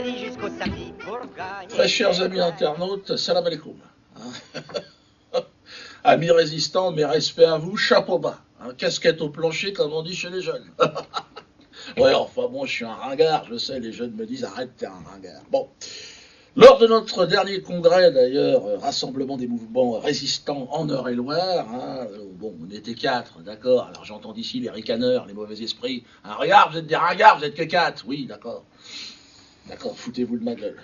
Roumanie jusqu'au samedi pour gagner. Très chers amis internautes, salam alaikum. Amis résistants, mes respects à vous, chapeau bas. Casquette au plancher, comme on dit chez les jeunes. Ouais, enfin bon, je suis un ringard, je sais, les jeunes me disent arrête, t'es un ringard. Bon. Lors de notre dernier congrès, d'ailleurs, rassemblement des mouvements résistants en Eure-et-Loire, bon, on était 4, d'accord, alors j'entends d'ici les ricaneurs, les mauvais esprits. Regarde, vous êtes des ringards, vous êtes que 4. Oui, d'accord. D'accord, foutez-vous de ma gueule.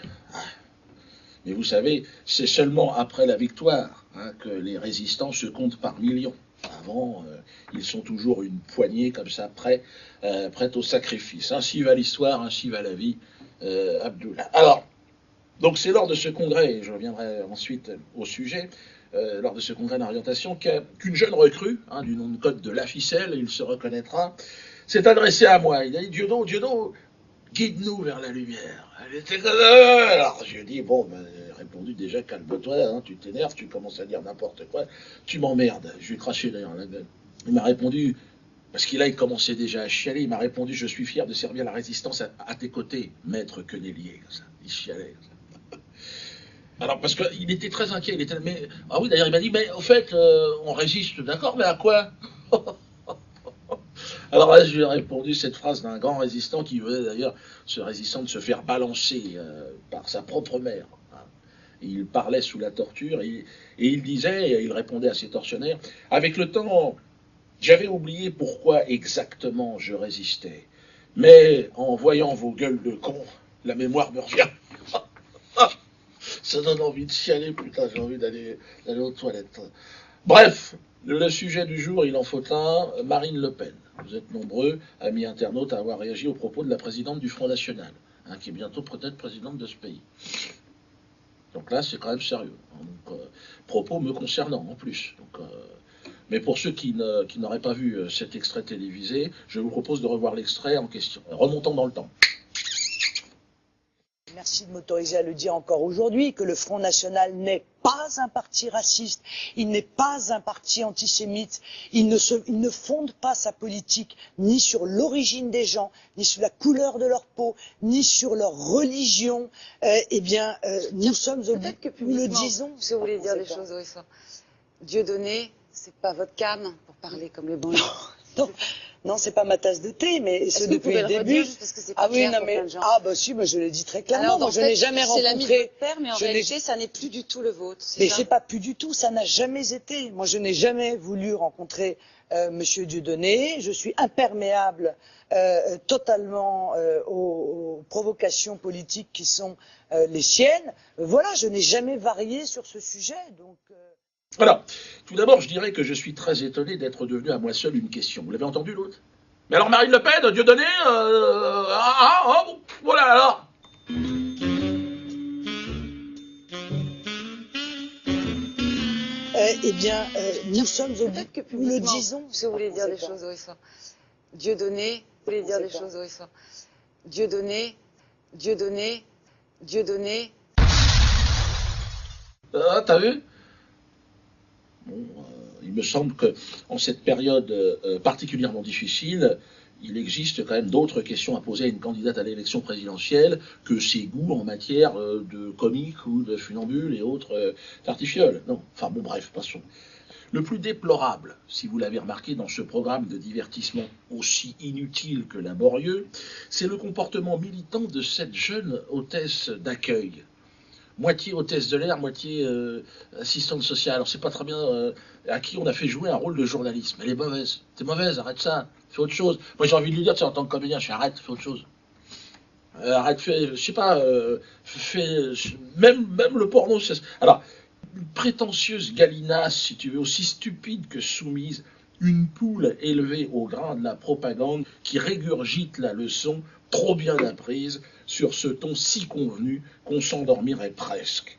Mais vous savez, c'est seulement après la victoire que les résistants se comptent par millions. Avant, ils sont toujours une poignée comme ça, prêts au sacrifice. Ainsi va l'histoire, ainsi va la vie, Abdullah. Alors, donc c'est lors de ce congrès, et je reviendrai ensuite au sujet, lors de ce congrès d'orientation, qu'une jeune recrue, du nom de code de La Ficelle, il se reconnaîtra, s'est adressée à moi. Il a dit, Dieudo, guide-nous vers la lumière. Elle était comme ça. Alors je lui ai dit, bon, j'ai répondu déjà, calme-toi, tu t'énerves, tu commences à dire n'importe quoi, tu m'emmerdes. Je lui ai craché d'ailleurs la gueule. Il m'a répondu, parce qu'il il commençait déjà à chialer, il m'a répondu, je suis fier de servir la résistance à tes côtés, maître Quenelier. Comme ça. Il chialait. Comme ça. Alors, parce qu'il était très inquiet, ah oui, d'ailleurs, il m'a dit, mais au fait, on résiste, d'accord, mais à quoi? Alors là, je lui ai répondu cette phrase d'un grand résistant qui veut d'ailleurs, ce résistant, de se faire balancer par sa propre mère. Il parlait sous la torture et il disait, et il répondait à ses tortionnaires, avec le temps, j'avais oublié pourquoi exactement je résistais. Mais en voyant vos gueules de cons, la mémoire me revient. Ça donne envie de chialer, putain, j'ai envie d'aller aux toilettes. Bref, le sujet du jour, il en faut un, Marine Le Pen. Vous êtes nombreux, amis internautes, à avoir réagi aux propos de la présidente du Front National, qui est bientôt peut-être présidente de ce pays. Donc là, c'est quand même sérieux. Donc, propos me concernant en plus. Donc, mais pour ceux qui n'auraient pas vu cet extrait télévisé, je vous propose de revoir l'extrait en question. Remontons dans le temps. Merci de m'autoriser à le dire encore aujourd'hui, que le Front National n'est pas un parti raciste, il n'est pas un parti antisémite, il ne fonde pas sa politique ni sur l'origine des gens, ni sur la couleur de leur peau, ni sur leur religion. Nous sommes peut-être que nous le publiquement, disons. si vous voulez dire des choses, oui, ça. Dieudonné, c'est pas votre cam pour parler comme les bons gens. Non, c'est pas ma tasse de thé, mais c'est depuis le début. Parce que c'est pas clair pour plein de gens. Ah bah si, bah, je l'ai dit très clairement. Alors, moi, je n'ai jamais rencontré. C'est l'ami de votre père, mais en réalité, ça n'est plus du tout le vôtre. Mais c'est pas plus du tout, ça n'a jamais été. Moi, je n'ai jamais voulu rencontrer Monsieur Dieudonné. Je suis imperméable totalement aux provocations politiques qui sont les siennes. Voilà, je n'ai jamais varié sur ce sujet, donc. Alors, tout d'abord, je dirais que je suis très étonné d'être devenu à moi seul une question. Vous l'avez entendu, l'autre? Mais alors, Marine Le Pen, Dieudonné, voilà, alors. Nous sommes peut-être que nous le disons. Si vous voulez dire des choses, oui, ça. Dieudonné, vous voulez dire des choses, oui, ça. Dieudonné. T'as vu? Bon, il me semble qu'en cette période particulièrement difficile, il existe quand même d'autres questions à poser à une candidate à l'élection présidentielle que ses goûts en matière de comique ou de funambule et autres tartifioles. Non, enfin bon, bref, passons. Le plus déplorable, si vous l'avez remarqué dans ce programme de divertissement aussi inutile que laborieux, c'est le comportement militant de cette jeune hôtesse d'accueil. Moitié hôtesse de l'air, moitié assistante sociale. Alors c'est pas très bien à qui on a fait jouer un rôle de journalisme. Elle est mauvaise. T'es mauvaise, arrête ça. Fais autre chose. Moi j'ai envie de lui dire, tu sais, en tant que comédien, je fais arrête, fais autre chose. Arrête, fais, je sais pas, même le porno. Alors, une prétentieuse galinasse, si tu veux, aussi stupide que soumise, une poule élevée au grain de la propagande qui régurgite la leçon trop bien apprise sur ce ton si convenu qu'on s'endormirait presque.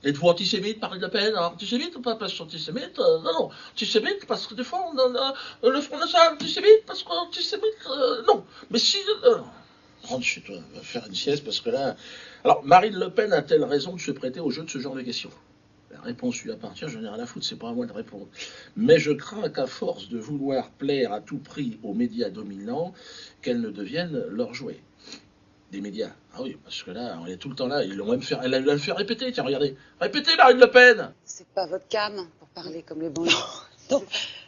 Êtes-vous antisémite, Marine Le Pen? Antisémite ou pas parce que antisémite? Non, antisémite parce que des fois on le Front National, antisémite parce que antisémite, non. Mais si... rentre chez toi, va faire une sieste parce que là... Alors, Marine Le Pen a-t-elle raison de se prêter au jeu de ce genre de questions? La réponse lui appartient, je n'ai rien à foutre, c'est pas à moi de répondre. Mais je crains qu'à force de vouloir plaire à tout prix aux médias dominants, qu'elle ne devienne leur jouet. des médias. Ah oui, parce que là, on est tout le temps là. Ils l'ont même fait, elle l'a fait répéter. Tiens, regardez. Répétez, Marine Le Pen. C'est pas votre cam pour parler comme les banlieues. Non,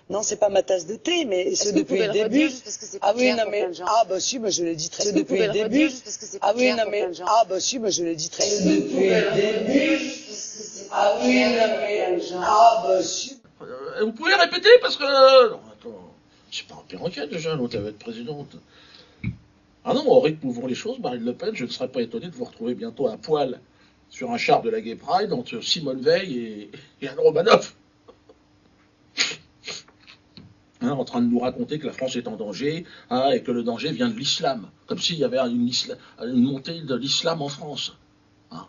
non, c'est pas ma tasse de thé, mais Est-ce c'est que vous depuis pouvez le le redire début. juste parce que c'est Ah plus oui, clair non, pour mais plein de gens. ah bah si, moi je le dis très Est-ce que vous depuis pouvez le le redire début. juste parce que c'est Ah plus oui, clair non, pour mais plein de gens. ah bah si, moi je le dis très depuis le début. Ah oui, non, mais ah bah si. Vous pouvez répéter parce que... Non, attends. C'est pas un perroquet déjà, l'autre, elle va être présidente. Ah non, au rythme où vont les choses, Marine Le Pen, je ne serais pas étonné de vous retrouver bientôt à poil sur un char de la Gay Pride entre Simone Veil et Anne Romanoff. Hein, en train de nous raconter que la France est en danger, hein, et que le danger vient de l'islam. Comme s'il y avait une montée de l'islam en France. Hein.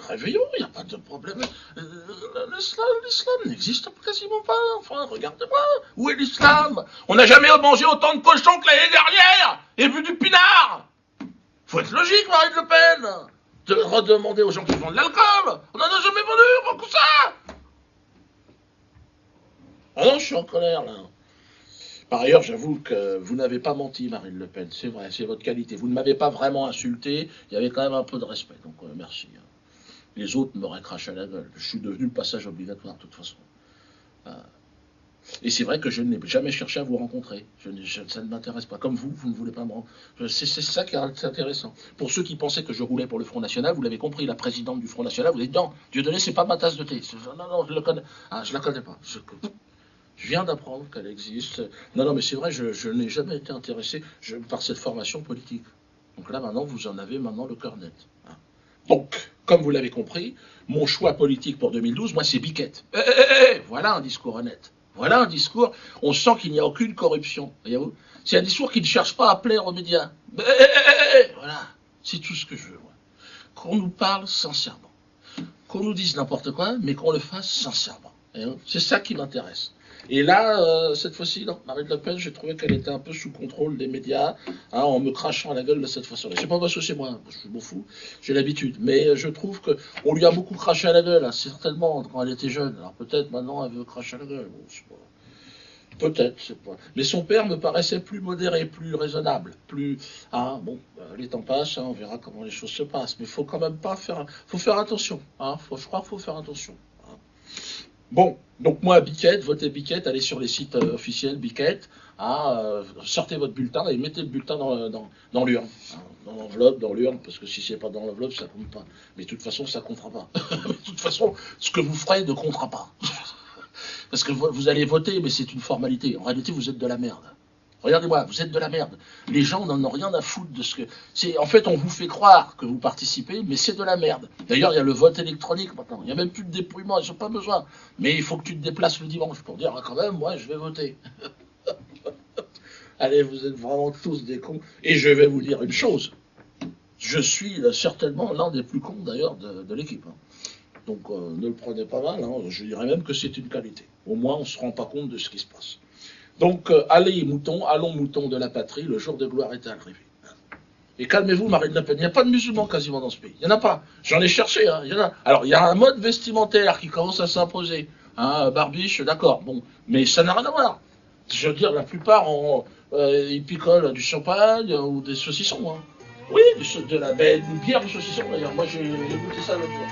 Réveillons, il n'y a pas de problème. L'islam n'existe quasiment pas. Enfin, regardez-moi. Où est l'islam? On n'a jamais mangé autant de cochons que l'année dernière et bu du pinard. Faut être logique, Marine Le Pen. De redemander aux gens qui vendent de l'alcool. On n'en a jamais vendu, beaucoup ça. Ah non, je suis en colère, là. Par ailleurs, j'avoue que vous n'avez pas menti, Marine Le Pen. C'est vrai, c'est votre qualité. Vous ne m'avez pas vraiment insulté. Il y avait quand même un peu de respect. Donc, merci. Les autres m'auraient craché à la gueule. Je suis devenu le passage obligatoire, de toute façon. Et c'est vrai que je n'ai jamais cherché à vous rencontrer. Ça ne m'intéresse pas. Comme vous ne voulez pas me rencontrer. C'est ça qui est intéressant. Pour ceux qui pensaient que je roulais pour le Front National, vous l'avez compris, la présidente du Front National, vous dites non, Dieudonné, c'est pas ma tasse de thé. Non, non, je le connais. Ah, je la connais pas. Je viens d'apprendre qu'elle existe. Non, non, mais c'est vrai, je n'ai jamais été intéressé par cette formation politique. Donc là, maintenant, vous en avez maintenant le cœur net. Hein. Donc, comme vous l'avez compris, mon choix politique pour 2012, moi, c'est Biquette. Voilà un discours honnête. Voilà un discours, on sent qu'il n'y a aucune corruption. Voyez-vous, c'est un discours qui ne cherche pas à plaire aux médias. Voilà, c'est tout ce que je veux. Moi. Qu'on nous parle sincèrement. Qu'on nous dise n'importe quoi, mais qu'on le fasse sincèrement. C'est ça qui m'intéresse. Et là, cette fois-ci, non, Marine Le Pen, j'ai trouvé qu'elle était un peu sous contrôle des médias, hein, en me crachant à la gueule de cette façon-là. C'est pas parce que c'est moi, je m'en fous, j'ai l'habitude. Mais je trouve qu'on lui a beaucoup craché à la gueule, hein, certainement, quand elle était jeune. Alors peut-être maintenant, elle veut cracher à la gueule. Bon, c'est pas... Peut-être, c'est pas... Mais son père me paraissait plus modéré, plus raisonnable, plus... Ah, bon, les temps passent, hein, on verra comment les choses se passent. Mais il faut quand même pas faire... faut faire attention, hein, je crois qu'il faut faire attention. Hein. Bon, donc moi, Biquette, votez Biquette, allez sur les sites officiels Biquette, hein, sortez votre bulletin et mettez le bulletin dans l'urne, hein, dans l'enveloppe, dans l'urne, parce que si c'est pas dans l'enveloppe, ça compte pas. Mais de toute façon, ça comptera pas. De toute façon, ce que vous ferez ne comptera pas. Parce que vous allez voter, mais c'est une formalité. En réalité, vous êtes de la merde. Regardez-moi, vous êtes de la merde. Les gens n'en ont rien à foutre de ce que... En fait, on vous fait croire que vous participez, mais c'est de la merde. D'ailleurs, il y a le vote électronique maintenant. Il n'y a même plus de dépouillement, ils n'ont pas besoin. Mais il faut que tu te déplaces le dimanche pour dire, ah, quand même, moi, je vais voter. Allez, vous êtes vraiment tous des cons. Et je vais vous dire une chose. Je suis certainement l'un des plus cons, d'ailleurs, de l'équipe. Hein. Donc, ne le prenez pas mal. Hein. Je dirais même que c'est une qualité. Au moins, on ne se rend pas compte de ce qui se passe. Donc, allons moutons de la patrie, le jour de gloire est arrivé. Et calmez-vous, Marine Le Pen, il n'y a pas de musulmans quasiment dans ce pays. Il n'y en a pas. J'en ai cherché, hein, il y en a. Alors, il y a un mode vestimentaire qui commence à s'imposer. Hein, barbiche, d'accord, bon. Mais ça n'a rien à voir. Je veux dire, la plupart, ils picolent du champagne ou des saucissons. Hein. Oui, une bière de saucisson, d'ailleurs. Moi, j'ai goûté ça l'autre fois.